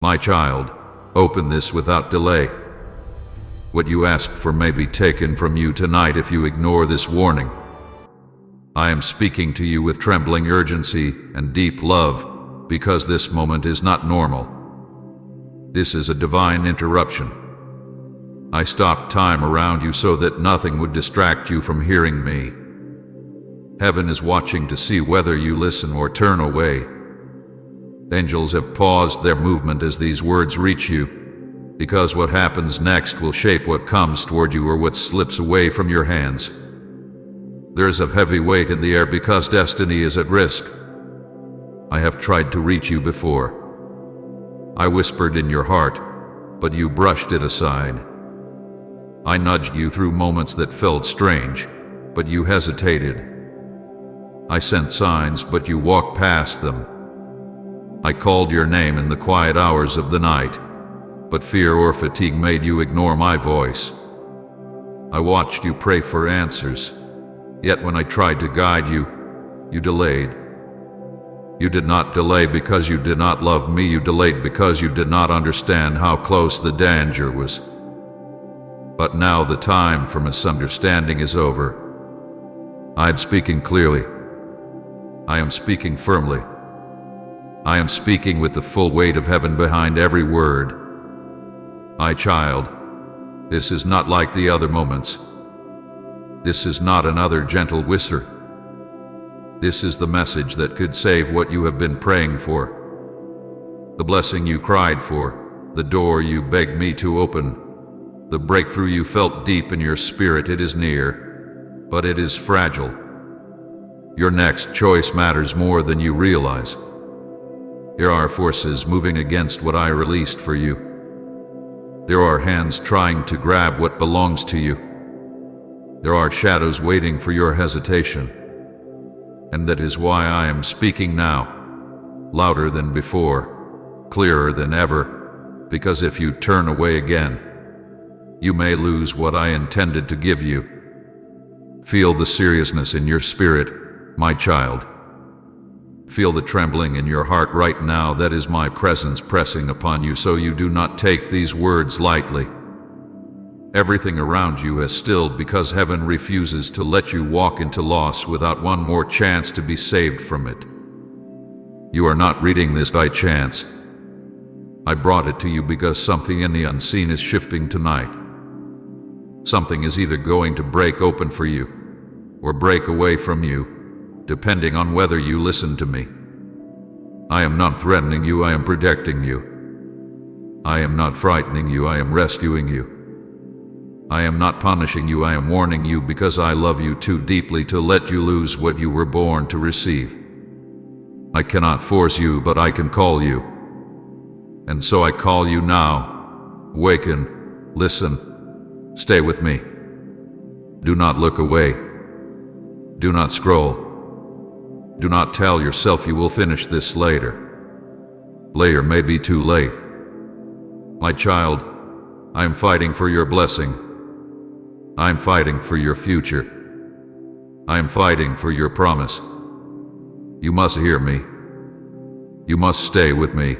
My child, open this without delay. What you asked for may be taken from you tonight if you ignore this warning. I am speaking to you with trembling urgency and deep love, because this moment is not normal. This is a divine interruption. I stopped time around you so that nothing would distract you from hearing me. Heaven is watching to see whether you listen or turn away. Angels have paused their movement as these words reach you, because what happens next will shape what comes toward you or what slips away from your hands. There is a heavy weight in the air because destiny is at risk. I have tried to reach you before. I whispered in your heart, but you brushed it aside. I nudged you through moments that felt strange, but you hesitated. I sent signs, but you walked past them. I called your name in the quiet hours of the night, but fear or fatigue made you ignore my voice. I watched you pray for answers, yet when I tried to guide you, you delayed. You did not delay because you did not love me, you delayed because you did not understand how close the danger was. But now the time for misunderstanding is over. I am speaking clearly. I am speaking firmly. I am speaking with the full weight of heaven behind every word. My child, this is not like the other moments. This is not another gentle whisper. This is the message that could save what you have been praying for. The blessing you cried for, the door you begged me to open, the breakthrough you felt deep in your spirit. It is near, but it is fragile. Your next choice matters more than you realize. There are forces moving against what I released for you. There are hands trying to grab what belongs to you. There are shadows waiting for your hesitation. And that is why I am speaking now, louder than before, clearer than ever, because if you turn away again, you may lose what I intended to give you. Feel the seriousness in your spirit, my child. Feel the trembling in your heart right now. That is my presence pressing upon you, so you do not take these words lightly. Everything around you has stilled because heaven refuses to let you walk into loss without one more chance to be saved from it. You are not reading this by chance. I brought it to you because something in the unseen is shifting tonight. Something is either going to break open for you or break away from you, depending on whether you listen to me. I am not threatening you, I am protecting you. I am not frightening you, I am rescuing you. I am not punishing you, I am warning you because I love you too deeply to let you lose what you were born to receive. I cannot force you, but I can call you. And so I call you now. Awaken, listen, stay with me. Do not look away. Do not scroll. Do not tell yourself you will finish this later. Later may be too late. My child, I am fighting for your blessing. I am fighting for your future. I am fighting for your promise. You must hear me. You must stay with me.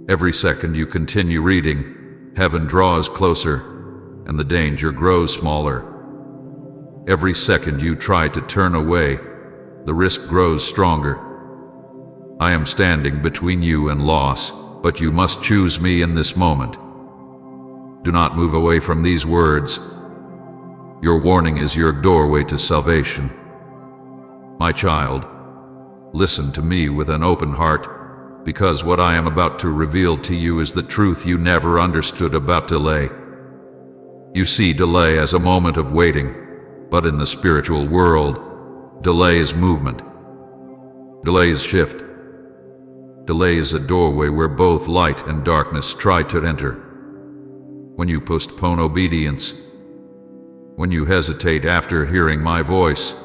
Every second you continue reading, heaven draws closer, and the danger grows smaller. Every second you try to turn away, the risk grows stronger. I am standing between you and loss, but you must choose me in this moment. Do not move away from these words. Your warning is your doorway to salvation. My child, listen to me with an open heart, because what I am about to reveal to you is the truth you never understood about delay. You see delay as a moment of waiting, but in the spiritual world, delay is movement. Delay is shift. Delay is a doorway where both light and darkness try to enter. When you postpone obedience, when you hesitate after hearing my voice,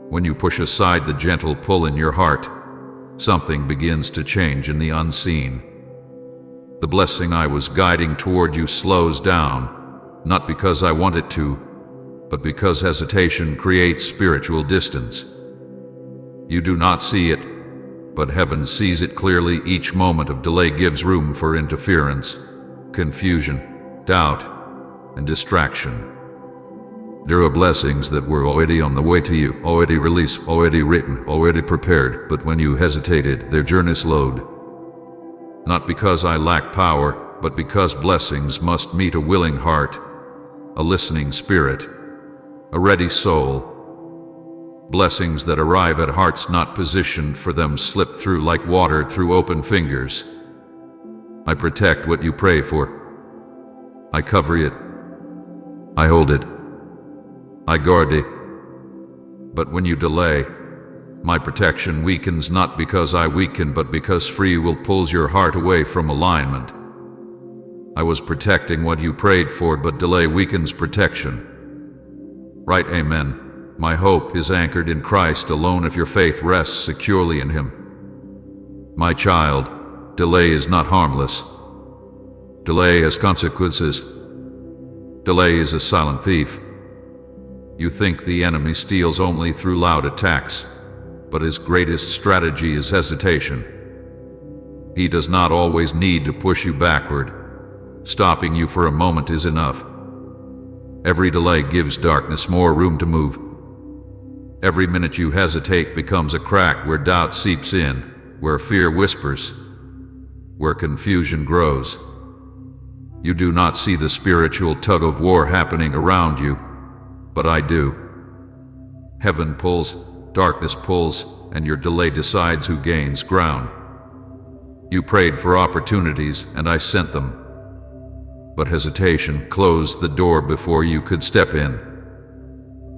when you push aside the gentle pull in your heart, something begins to change in the unseen. The blessing I was guiding toward you slows down, not because I want it to, but because hesitation creates spiritual distance. You do not see it, but heaven sees it clearly. Each moment of delay gives room for interference, confusion, doubt, and distraction. There are blessings that were already on the way to you, already released, already written, already prepared, but when you hesitated, their journey slowed. Not because I lack power, but because blessings must meet a willing heart, a listening spirit, a ready soul. Blessings that arrive at hearts not positioned for them slip through like water through open fingers. I protect what you pray for. I cover it. I hold it. I guard it. But when you delay, my protection weakens, not because I weaken, but because free will pulls your heart away from alignment. I was protecting what you prayed for, but delay weakens protection. Right, amen. My hope is anchored in Christ alone if your faith rests securely in Him. My child, delay is not harmless. Delay has consequences. Delay is a silent thief. You think the enemy steals only through loud attacks, but his greatest strategy is hesitation. He does not always need to push you backward. Stopping you for a moment is enough. Every delay gives darkness more room to move. Every minute you hesitate becomes a crack where doubt seeps in, where fear whispers, where confusion grows. You do not see the spiritual tug-of-war happening around you, but I do. Heaven pulls, darkness pulls, and your delay decides who gains ground. You prayed for opportunities, and I sent them. But hesitation closed the door before you could step in.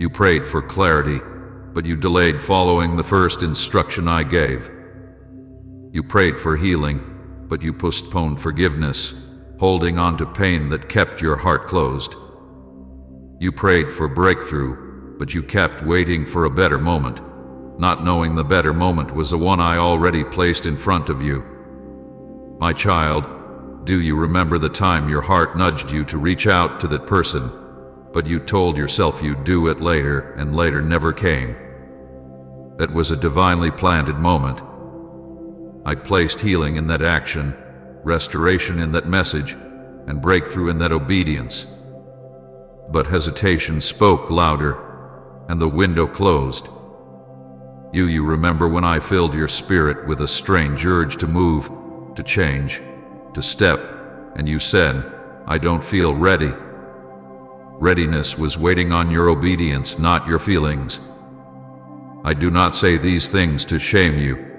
You prayed for clarity, but you delayed following the first instruction I gave. You prayed for healing, but you postponed forgiveness, holding on to pain that kept your heart closed. You prayed for breakthrough, but you kept waiting for a better moment, not knowing the better moment was the one I already placed in front of you. My child, do you remember the time your heart nudged you to reach out to that person, but you told yourself you'd do it later, and later never came? That was a divinely planted moment. I placed healing in that action, restoration in that message, and breakthrough in that obedience. But hesitation spoke louder, and the window closed. You remember when I filled your spirit with a strange urge to move, to change, to step, and you said, I don't feel ready. Readiness was waiting on your obedience, not your feelings. I do not say these things to shame you.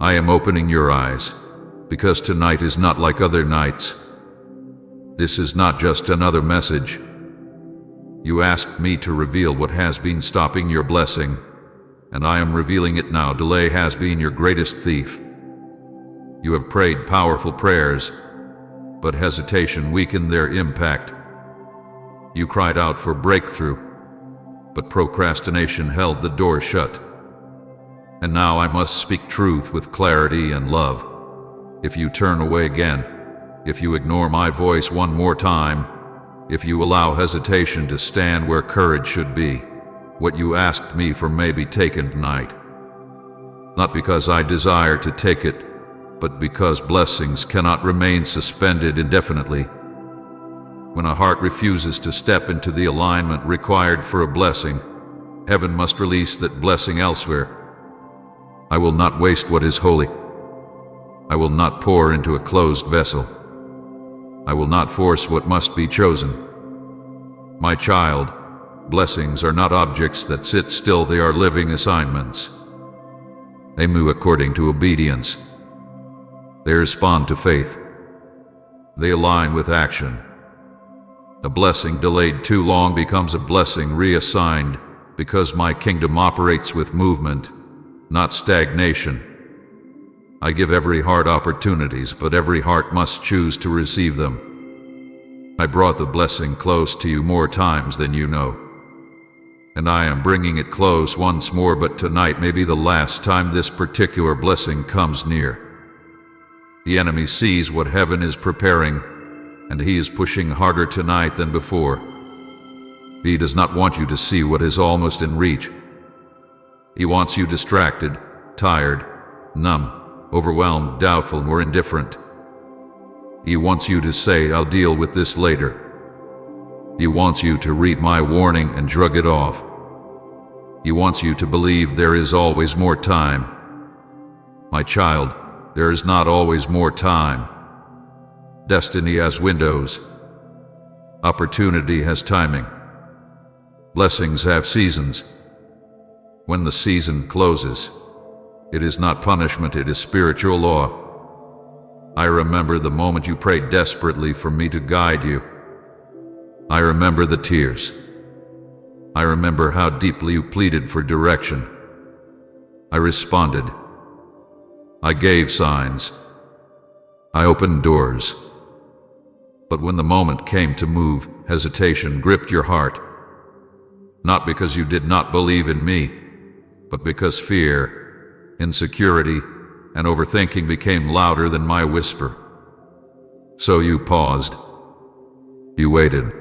I am opening your eyes, because tonight is not like other nights. This is not just another message. You asked me to reveal what has been stopping your blessing, and I am revealing it now. Delay has been your greatest thief. You have prayed powerful prayers, but hesitation weakened their impact. You cried out for breakthrough, but procrastination held the door shut. And now I must speak truth with clarity and love. If you turn away again, if you ignore my voice one more time, if you allow hesitation to stand where courage should be, what you asked me for may be taken tonight. Not because I desire to take it, but because blessings cannot remain suspended indefinitely. When a heart refuses to step into the alignment required for a blessing, heaven must release that blessing elsewhere. I will not waste what is holy. I will not pour into a closed vessel. I will not force what must be chosen. My child, blessings are not objects that sit still, they are living assignments. They move according to obedience. They respond to faith. They align with action. A blessing delayed too long becomes a blessing reassigned, because my kingdom operates with movement, not stagnation. I give every heart opportunities, but every heart must choose to receive them. I brought the blessing close to you more times than you know. And I am bringing it close once more, but tonight may be the last time this particular blessing comes near. The enemy sees what heaven is preparing, and he is pushing harder tonight than before. He does not want you to see what is almost in reach. He wants you distracted, tired, numb, overwhelmed, doubtful, or indifferent. He wants you to say, "I'll deal with this later." He wants you to read my warning and shrug it off. He wants you to believe there is always more time. My child, there is not always more time. Destiny has windows. Opportunity has timing. Blessings have seasons. When the season closes, it is not punishment, it is spiritual law. I remember the moment you prayed desperately for me to guide you. I remember the tears. I remember how deeply you pleaded for direction. I responded. I gave signs. I opened doors. But when the moment came to move, hesitation gripped your heart. Not because you did not believe in me, but because fear, insecurity, and overthinking became louder than my whisper. So you paused. You waited.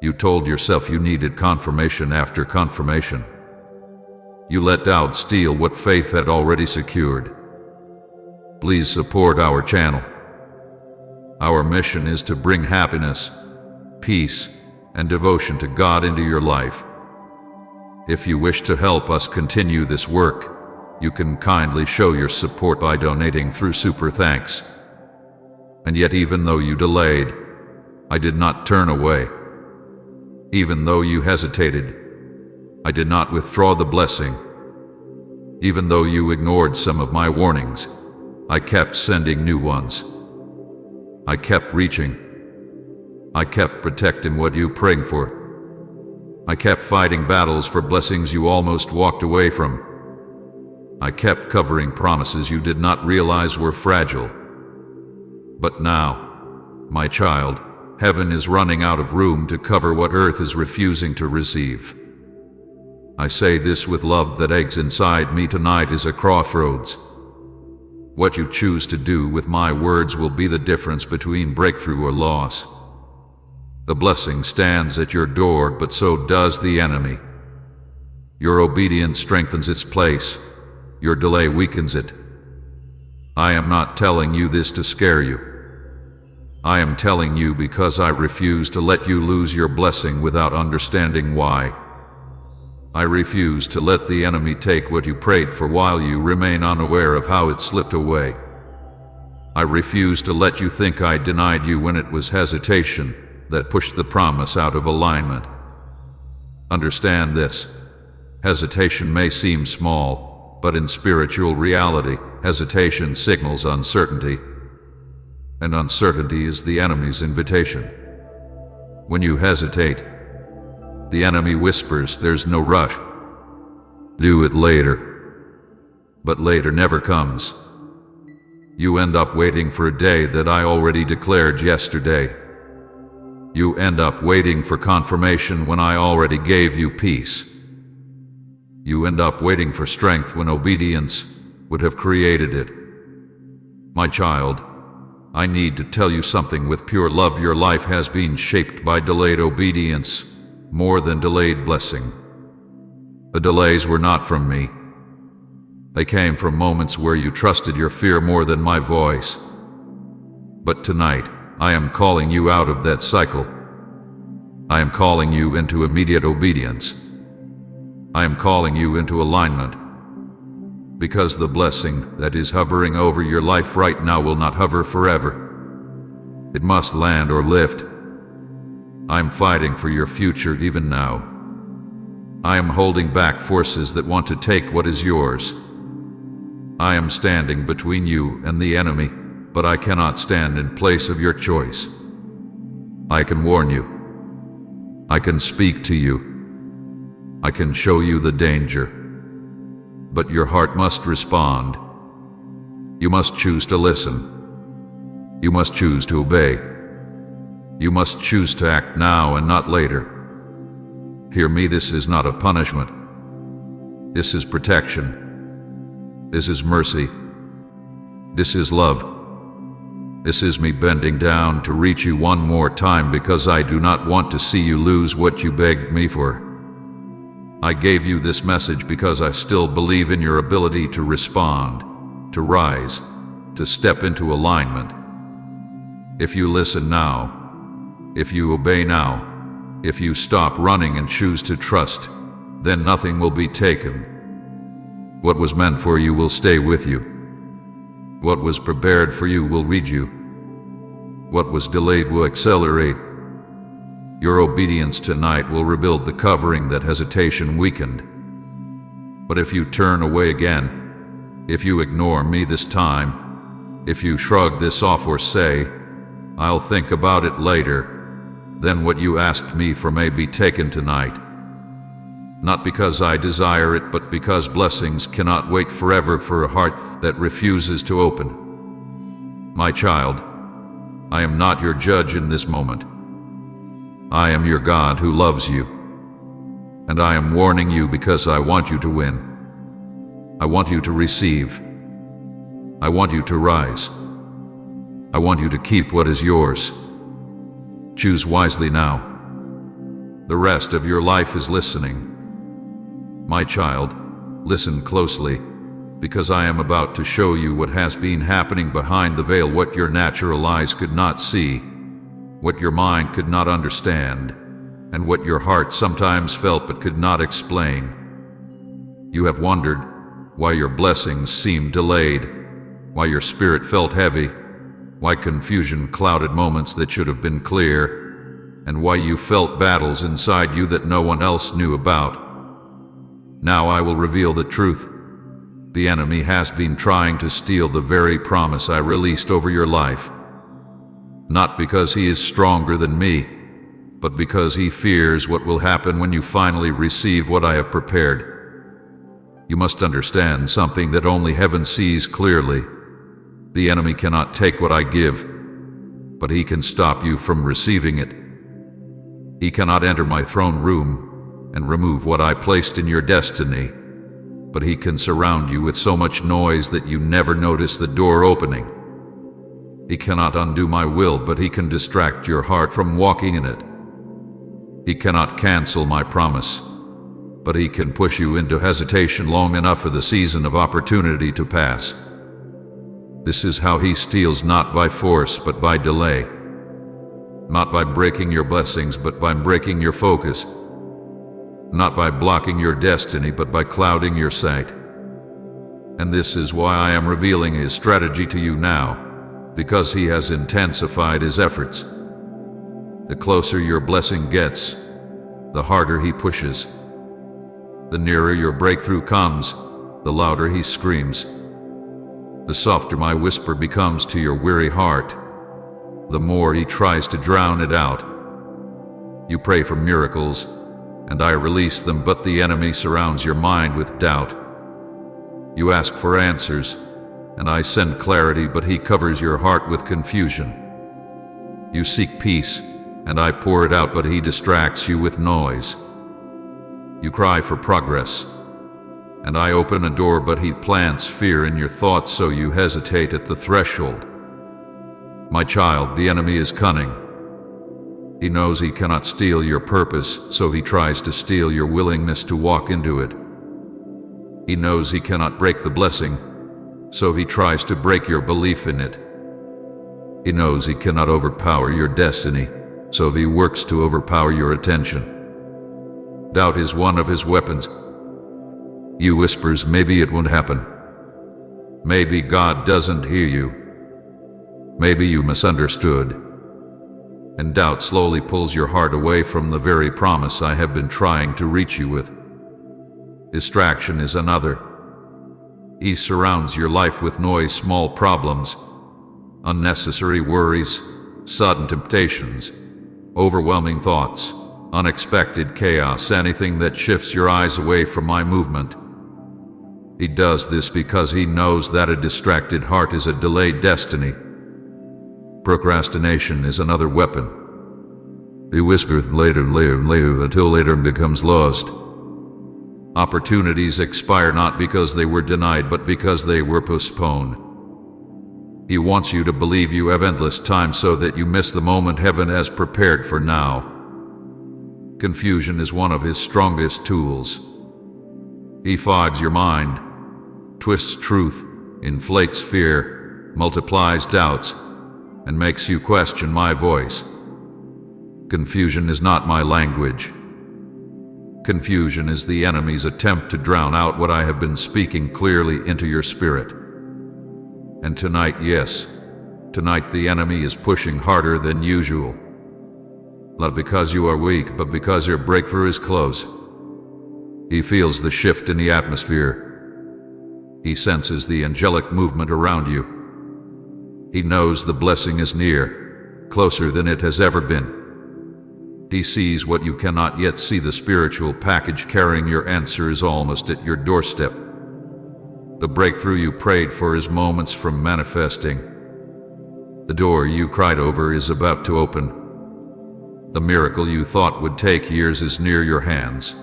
You told yourself you needed confirmation after confirmation. You let doubt steal what faith had already secured. Please support our channel. Our mission is to bring happiness, peace, and devotion to God into your life. If you wish to help us continue this work, you can kindly show your support by donating through Super Thanks. And yet, even though you delayed, I did not turn away. Even though you hesitated, I did not withdraw the blessing. Even though you ignored some of my warnings, I kept sending new ones. I kept reaching. I kept protecting what you prayed for. I kept fighting battles for blessings you almost walked away from. I kept covering promises you did not realize were fragile. But now, my child, heaven is running out of room to cover what earth is refusing to receive. I say this with love that aches inside me tonight is a crossroads. What you choose to do with my words will be the difference between breakthrough or loss. The blessing stands at your door, but so does the enemy. Your obedience strengthens its place. Your delay weakens it. I am not telling you this to scare you. I am telling you because I refuse to let you lose your blessing without understanding why. I refuse to let the enemy take what you prayed for while you remain unaware of how it slipped away. I refuse to let you think I denied you when it was hesitation that pushed the promise out of alignment. Understand this. Hesitation may seem small, but in spiritual reality, hesitation signals uncertainty. And uncertainty is the enemy's invitation. When you hesitate, the enemy whispers, "There's no rush. Do it later." But later never comes. You end up waiting for a day that I already declared yesterday. You end up waiting for confirmation when I already gave you peace. You end up waiting for strength when obedience would have created it. My child, I need to tell you something with pure love. Your life has been shaped by delayed obedience more than delayed blessing. The delays were not from me. They came from moments where you trusted your fear more than my voice. But tonight, I am calling you out of that cycle. I am calling you into immediate obedience. I am calling you into alignment. Because the blessing that is hovering over your life right now will not hover forever. It must land or lift. I am fighting for your future even now. I am holding back forces that want to take what is yours. I am standing between you and the enemy, but I cannot stand in place of your choice. I can warn you. I can speak to you. I can show you the danger. But your heart must respond. You must choose to listen. You must choose to obey. You must choose to act now and not later. Hear me, this is not a punishment. This is protection. This is mercy. This is love. This is me bending down to reach you one more time because I do not want to see you lose what you begged me for. I gave you this message because I still believe in your ability to respond. to rise, to step into alignment. If you listen now, if you obey now, if you stop running and choose to trust, then nothing will be taken. What was meant for you will stay with you. What was prepared for you will read you. What was delayed will accelerate. Your obedience tonight will rebuild the covering that hesitation weakened. But if you turn away again, if you ignore me this time, if you shrug this off or say, "I'll think about it later," then what you asked me for may be taken tonight. Not because I desire it, but because blessings cannot wait forever for a heart that refuses to open. My child, I am not your judge in this moment. I am your God who loves you. And I am warning you because I want you to win. I want you to receive. I want you to rise. I want you to keep what is yours. Choose wisely now. The rest of your life is listening. My child, listen closely, because I am about to show you what has been happening behind the veil, what your natural eyes could not see, what your mind could not understand, and what your heart sometimes felt but could not explain. You have wondered why your blessings seemed delayed, why your spirit felt heavy, why confusion clouded moments that should have been clear, and why you felt battles inside you that no one else knew about. Now I will reveal the truth. The enemy has been trying to steal the very promise I released over your life. Not because he is stronger than me, but because he fears what will happen when you finally receive what I have prepared. You must understand something that only heaven sees clearly. The enemy cannot take what I give, but he can stop you from receiving it. He cannot enter my throne room and remove what I placed in your destiny, but he can surround you with so much noise that you never notice the door opening. He cannot undo my will, but he can distract your heart from walking in it. He cannot cancel my promise, but he can push you into hesitation long enough for the season of opportunity to pass. This is how he steals, not by force, but by delay. Not by breaking your blessings, but by breaking your focus. Not by blocking your destiny, but by clouding your sight. And this is why I am revealing his strategy to you now, because he has intensified his efforts. The closer your blessing gets, the harder he pushes. The nearer your breakthrough comes, the louder he screams. The softer my whisper becomes to your weary heart, the more he tries to drown it out. You pray for miracles, and I release them, but the enemy surrounds your mind with doubt. You ask for answers, and I send clarity, but he covers your heart with confusion. You seek peace, and I pour it out, but he distracts you with noise. You cry for progress, and I open a door, but he plants fear in your thoughts, so you hesitate at the threshold. My child, the enemy is cunning. He knows he cannot steal your purpose, so he tries to steal your willingness to walk into it. He knows he cannot break the blessing, so he tries to break your belief in it. He knows he cannot overpower your destiny, so he works to overpower your attention. Doubt is one of his weapons. You whispers, maybe it won't happen. Maybe God doesn't hear you. Maybe you misunderstood. And doubt slowly pulls your heart away from the very promise I have been trying to reach you with. Distraction is another. He surrounds your life with noise, small problems, unnecessary worries, sudden temptations, overwhelming thoughts, unexpected chaos, anything that shifts your eyes away from my movement. He does this because he knows that a distracted heart is a delayed destiny. Procrastination is another weapon. He whispers later, until later becomes lost. Opportunities expire not because they were denied, but because they were postponed. He wants you to believe you have endless time so that you miss the moment heaven has prepared for now. Confusion is one of his strongest tools. He fogs your mind, twists truth, inflates fear, multiplies doubts, and makes you question my voice. Confusion is not my language. Confusion is the enemy's attempt to drown out what I have been speaking clearly into your spirit. And tonight, yes, tonight the enemy is pushing harder than usual. Not because you are weak, but because your breakthrough is close. He feels the shift in the atmosphere. He senses the angelic movement around you. He knows the blessing is near, closer than it has ever been. He sees what you cannot yet see. The spiritual package carrying your answer is almost at your doorstep. The breakthrough you prayed for is moments from manifesting. The door you cried over is about to open. The miracle you thought would take years is near your hands.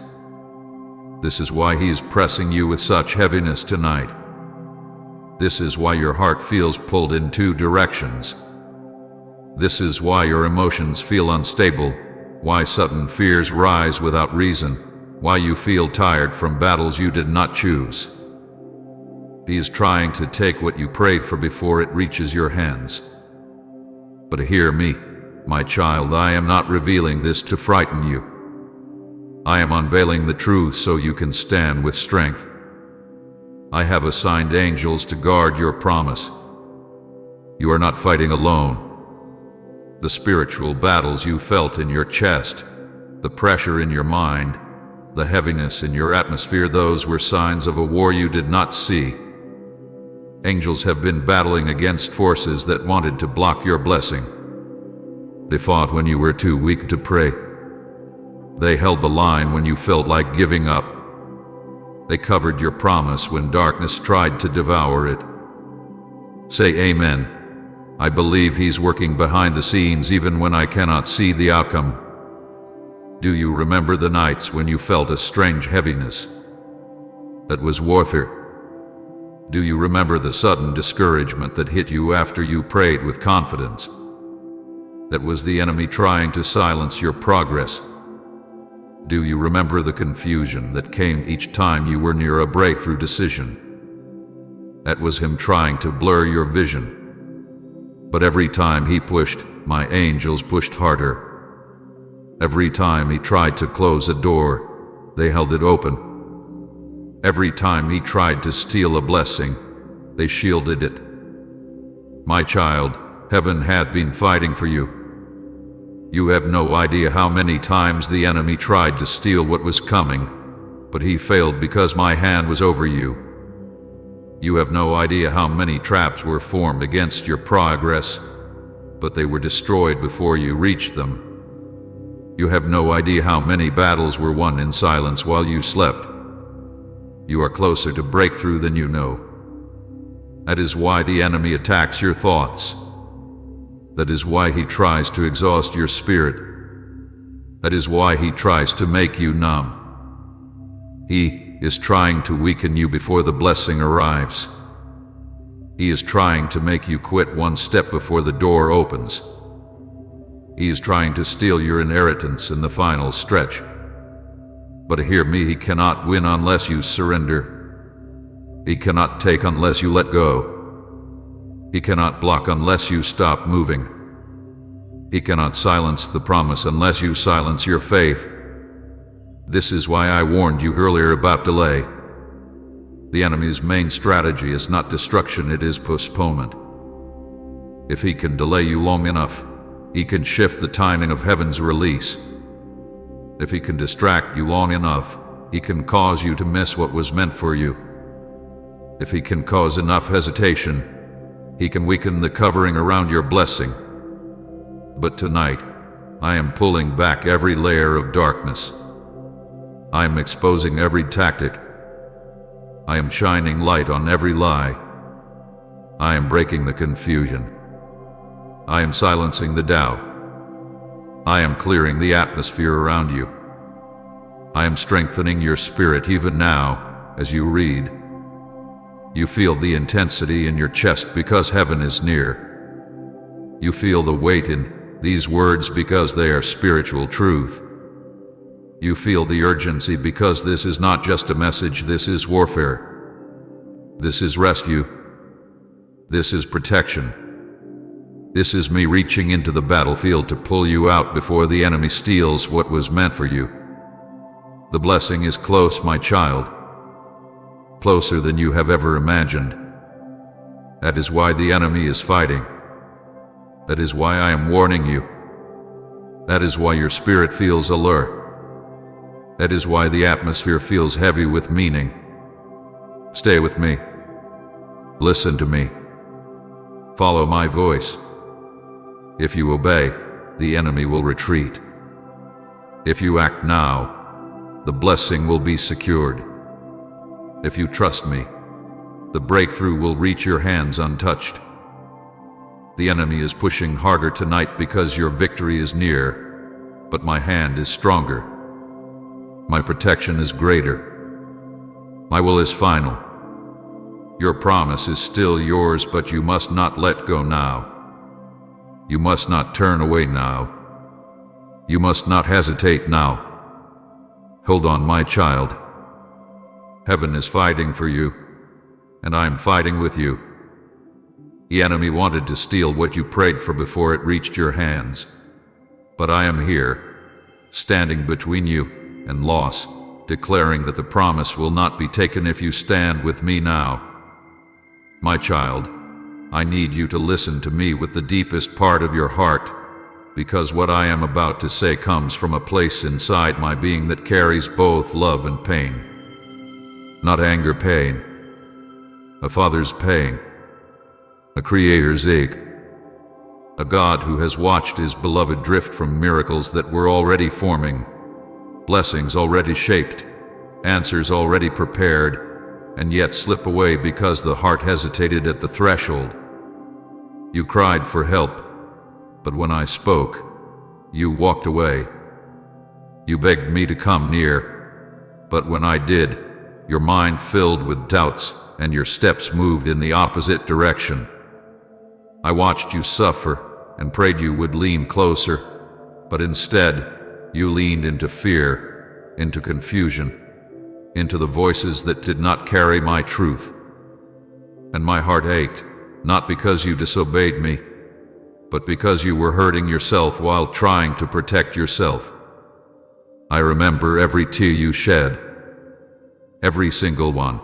This is why he is pressing you with such heaviness tonight. This is why your heart feels pulled in two directions. This is why your emotions feel unstable, why sudden fears rise without reason, why you feel tired from battles you did not choose. He is trying to take what you prayed for before it reaches your hands. But hear me, my child, I am not revealing this to frighten you. I am unveiling the truth so you can stand with strength. I have assigned angels to guard your promise. You are not fighting alone. The spiritual battles you felt in your chest, the pressure in your mind, the heaviness in your atmosphere, those were signs of a war you did not see. Angels have been battling against forces that wanted to block your blessing. They fought when you were too weak to pray. They held the line when you felt like giving up. They covered your promise when darkness tried to devour it. Say amen. I believe he's working behind the scenes even when I cannot see the outcome. Do you remember the nights when you felt a strange heaviness? That was warfare. Do you remember the sudden discouragement that hit you after you prayed with confidence? That was the enemy trying to silence your progress. Do you remember the confusion that came each time you were near a breakthrough decision? That was him trying to blur your vision. But every time he pushed, my angels pushed harder. Every time he tried to close a door, they held it open. Every time he tried to steal a blessing, they shielded it. My child, heaven hath been fighting for you. You have no idea how many times the enemy tried to steal what was coming, but he failed because my hand was over you. You have no idea how many traps were formed against your progress, but they were destroyed before you reached them. You have no idea how many battles were won in silence while you slept. You are closer to breakthrough than you know. That is why the enemy attacks your thoughts. That is why he tries to exhaust your spirit. That is why he tries to make you numb. He is trying to weaken you before the blessing arrives. He is trying to make you quit one step before the door opens. He is trying to steal your inheritance in the final stretch. But hear me, he cannot win unless you surrender. He cannot take unless you let go. He cannot block unless you stop moving. He cannot silence the promise unless you silence your faith. This is why I warned you earlier about delay. The enemy's main strategy is not destruction, it is postponement. If he can delay you long enough, he can shift the timing of heaven's release. If he can distract you long enough, he can cause you to miss what was meant for you. If he can cause enough hesitation, he can weaken the covering around your blessing. But tonight, I am pulling back every layer of darkness. I am exposing every tactic. I am shining light on every lie. I am breaking the confusion. I am silencing the doubt. I am clearing the atmosphere around you. I am strengthening your spirit even now as you read. You feel the intensity in your chest because heaven is near. You feel the weight in these words because they are spiritual truth. You feel the urgency because this is not just a message, this is warfare. This is rescue. This is protection. This is me reaching into the battlefield to pull you out before the enemy steals what was meant for you. The blessing is close, my child. Closer than you have ever imagined. That is why the enemy is fighting. That is why I am warning you. That is why your spirit feels alert. That is why the atmosphere feels heavy with meaning. Stay with me. Listen to me. Follow my voice. If you obey, the enemy will retreat. If you act now, the blessing will be secured. If you trust me, the breakthrough will reach your hands untouched. The enemy is pushing harder tonight because your victory is near, but my hand is stronger. My protection is greater. My will is final. Your promise is still yours, but you must not let go now. You must not turn away now. You must not hesitate now. Hold on, my child. Heaven is fighting for you, and I am fighting with you. The enemy wanted to steal what you prayed for before it reached your hands. But I am here, standing between you and loss, declaring that the promise will not be taken if you stand with me now. My child, I need you to listen to me with the deepest part of your heart, because what I am about to say comes from a place inside my being that carries both love and pain. Not anger pain, a father's pain, a creator's ache, a God who has watched his beloved drift from miracles that were already forming, blessings already shaped, answers already prepared, and yet slip away because the heart hesitated at the threshold. You cried for help, but when I spoke, you walked away. You begged me to come near, but when I did, your mind filled with doubts and your steps moved in the opposite direction. I watched you suffer and prayed you would lean closer, but instead, you leaned into fear, into confusion, into the voices that did not carry my truth. And my heart ached, not because you disobeyed me, but because you were hurting yourself while trying to protect yourself. I remember every tear you shed, every single one.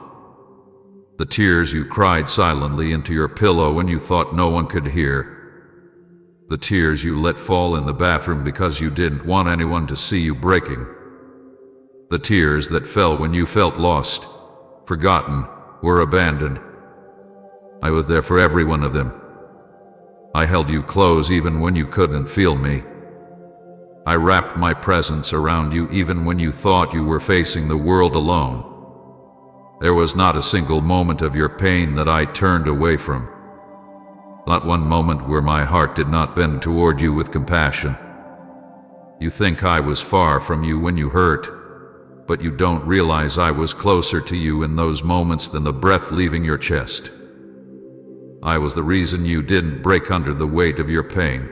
The tears you cried silently into your pillow when you thought no one could hear. The tears you let fall in the bathroom because you didn't want anyone to see you breaking. The tears that fell when you felt lost, forgotten, or abandoned. I was there for every one of them. I held you close even when you couldn't feel me. I wrapped my presence around you even when you thought you were facing the world alone. There was not a single moment of your pain that I turned away from. Not one moment where my heart did not bend toward you with compassion. You think I was far from you when you hurt, but you don't realize I was closer to you in those moments than the breath leaving your chest. I was the reason you didn't break under the weight of your pain.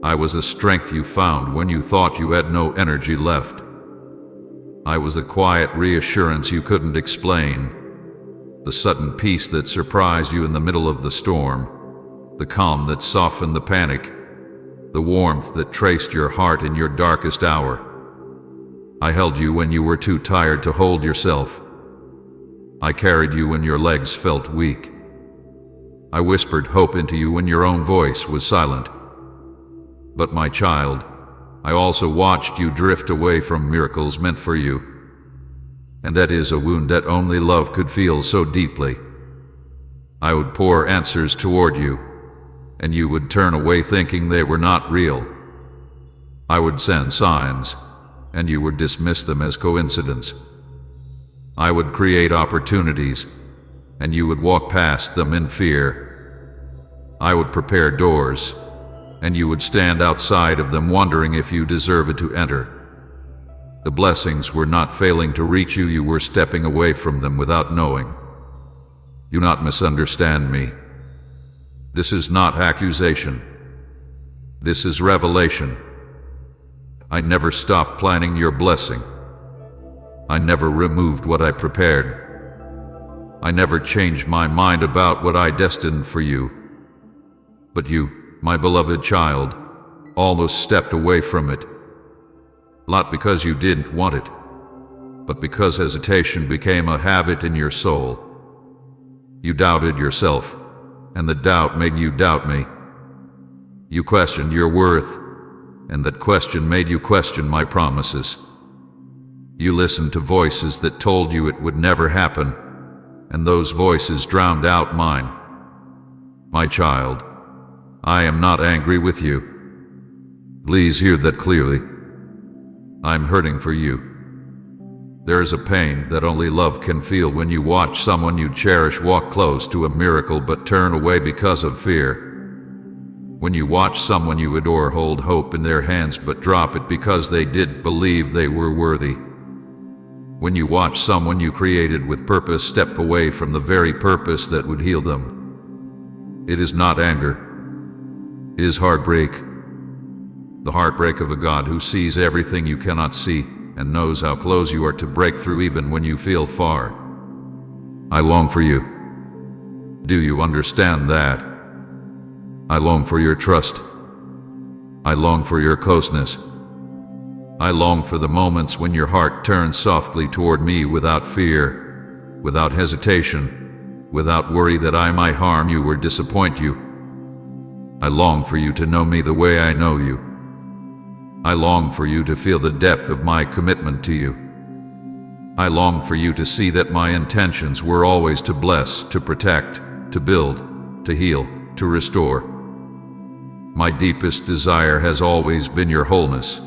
I was the strength you found when you thought you had no energy left. I was the quiet reassurance you couldn't explain, the sudden peace that surprised you in the middle of the storm, the calm that softened the panic, the warmth that traced your heart in your darkest hour. I held you when you were too tired to hold yourself. I carried you when your legs felt weak. I whispered hope into you when your own voice was silent. But my child, I also watched you drift away from miracles meant for you. And that is a wound that only love could feel so deeply. I would pour answers toward you, and you would turn away thinking they were not real. I would send signs, and you would dismiss them as coincidence. I would create opportunities, and you would walk past them in fear. I would prepare doors, and you would stand outside of them wondering if you deserved to enter. The blessings were not failing to reach you, you were stepping away from them without knowing. Do not misunderstand me. This is not accusation. This is revelation. I never stopped planning your blessing. I never removed what I prepared. I never changed my mind about what I destined for you. But you, my beloved child, almost stepped away from it. Not because you didn't want it, but because hesitation became a habit in your soul. You doubted yourself, and the doubt made you doubt me. You questioned your worth, and that question made you question my promises. You listened to voices that told you it would never happen, and those voices drowned out mine. My child, I am not angry with you. Please hear that clearly. I'm hurting for you. There is a pain that only love can feel when you watch someone you cherish walk close to a miracle but turn away because of fear. When you watch someone you adore hold hope in their hands but drop it because they didn't believe they were worthy. When you watch someone you created with purpose step away from the very purpose that would heal them. It is not anger. It is heartbreak. The heartbreak of a God who sees everything you cannot see and knows how close you are to break through even when you feel far. I long for you. Do you understand that? I long for your trust. I long for your closeness. I long for the moments when your heart turns softly toward me without fear, without hesitation, without worry that I might harm you or disappoint you. I long for you to know me the way I know you. I long for you to feel the depth of my commitment to you. I long for you to see that my intentions were always to bless, to protect, to build, to heal, to restore. My deepest desire has always been your wholeness.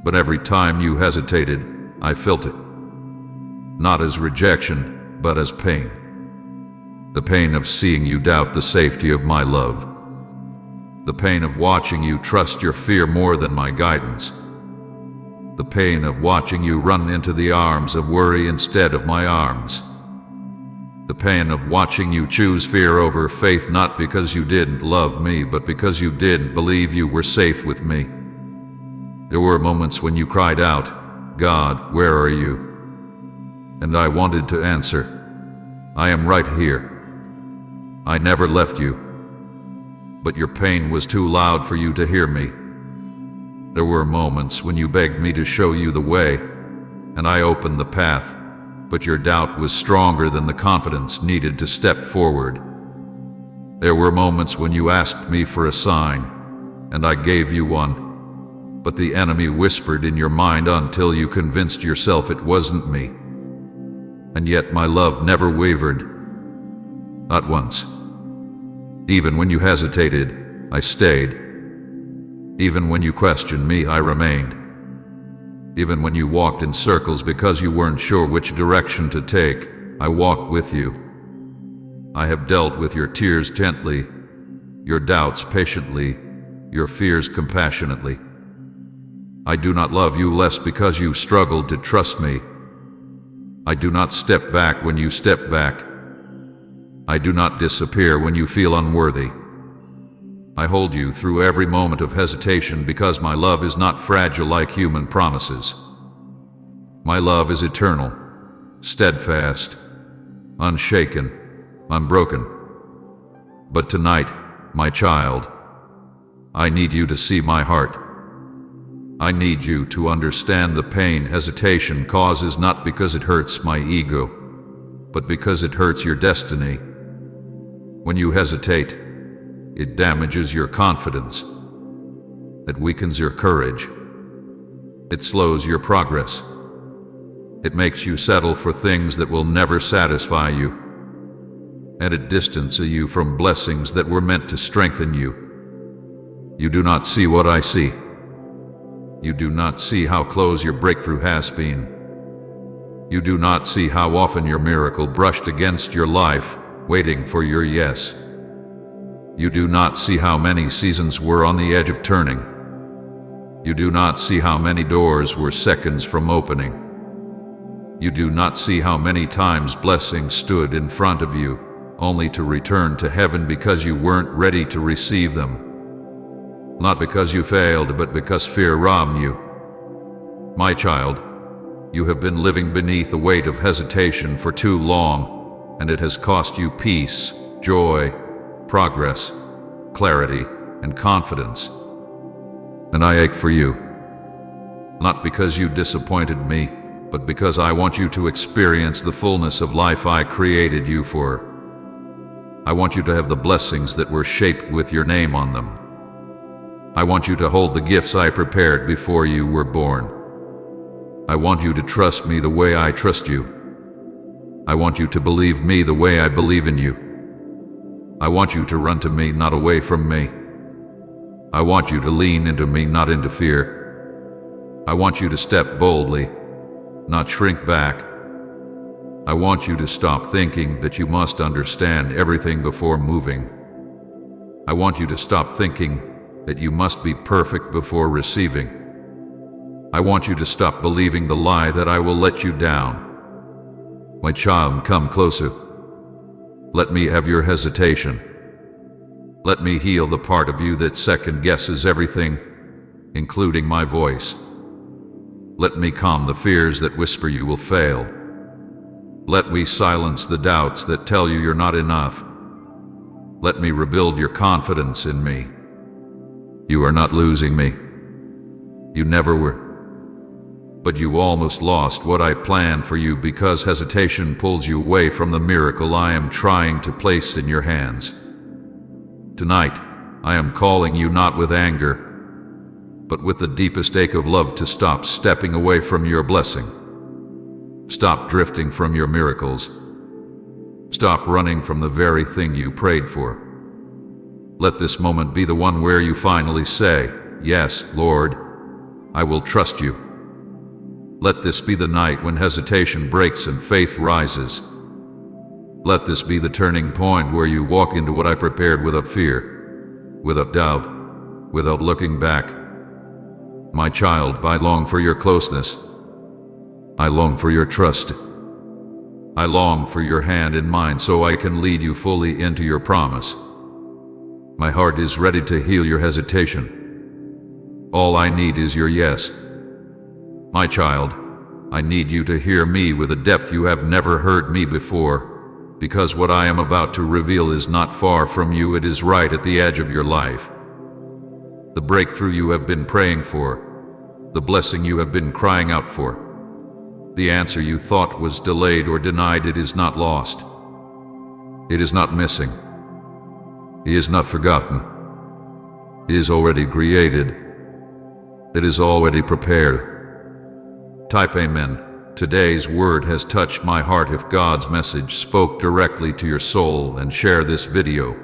But every time you hesitated, I felt it. Not as rejection, but as pain. The pain of seeing you doubt the safety of my love. The pain of watching you trust your fear more than my guidance. The pain of watching you run into the arms of worry instead of my arms. The pain of watching you choose fear over faith, not because you didn't love me, but because you didn't believe you were safe with me. There were moments when you cried out, "God, where are you?" And I wanted to answer, "I am right here. I never left you." But your pain was too loud for you to hear me. There were moments when you begged me to show you the way, and I opened the path, but your doubt was stronger than the confidence needed to step forward. There were moments when you asked me for a sign, and I gave you one, but the enemy whispered in your mind until you convinced yourself it wasn't me. And yet my love never wavered. Not once. Even when you hesitated, I stayed. Even when you questioned me, I remained. Even when you walked in circles because you weren't sure which direction to take, I walked with you. I have dealt with your tears gently, your doubts patiently, your fears compassionately. I do not love you less because you struggled to trust me. I do not step back when you step back. I do not disappear when you feel unworthy. I hold you through every moment of hesitation because my love is not fragile like human promises. My love is eternal, steadfast, unshaken, unbroken. But tonight, my child, I need you to see my heart. I need you to understand the pain hesitation causes, not because it hurts my ego, but because it hurts your destiny. When you hesitate, it damages your confidence. It weakens your courage. It slows your progress. It makes you settle for things that will never satisfy you. And it distances you from blessings that were meant to strengthen you. You do not see what I see. You do not see how close your breakthrough has been. You do not see how often your miracle brushed against your life, waiting for your yes. You do not see how many seasons were on the edge of turning. You do not see how many doors were seconds from opening. You do not see how many times blessings stood in front of you, only to return to heaven because you weren't ready to receive them. Not because you failed, but because fear robbed you. My child, you have been living beneath the weight of hesitation for too long, and it has cost you peace, joy, progress, clarity, and confidence. And I ache for you, not because you disappointed me, but because I want you to experience the fullness of life I created you for. I want you to have the blessings that were shaped with your name on them. I want you to hold the gifts I prepared before you were born. I want you to trust me the way I trust you. I want you to believe me the way I believe in you. I want you to run to me, not away from me. I want you to lean into me, not into fear. I want you to step boldly, not shrink back. I want you to stop thinking that you must understand everything before moving. I want you to stop thinking that you must be perfect before receiving. I want you to stop believing the lie that I will let you down. My child, come closer. Let me have your hesitation. Let me heal the part of you that second guesses everything, including my voice. Let me calm the fears that whisper you will fail. Let me silence the doubts that tell you you're not enough. Let me rebuild your confidence in me. You are not losing me. You never were. But you almost lost what I planned for you because hesitation pulls you away from the miracle I am trying to place in your hands. Tonight, I am calling you not with anger, but with the deepest ache of love to stop stepping away from your blessing. Stop drifting from your miracles. Stop running from the very thing you prayed for. Let this moment be the one where you finally say, "Yes, Lord, I will trust you." Let this be the night when hesitation breaks and faith rises. Let this be the turning point where you walk into what I prepared without fear, without doubt, without looking back. My child, I long for your closeness. I long for your trust. I long for your hand in mine so I can lead you fully into your promise. My heart is ready to heal your hesitation. All I need is your yes. My child, I need you to hear me with a depth you have never heard me before, because what I am about to reveal is not far from you, it is right at the edge of your life. The breakthrough you have been praying for, the blessing you have been crying out for, the answer you thought was delayed or denied, it is not lost. It is not missing. It is not forgotten. It is already created. It is already prepared. Type Amen. Today's word has touched my heart. If God's message spoke directly to your soul, and share this video.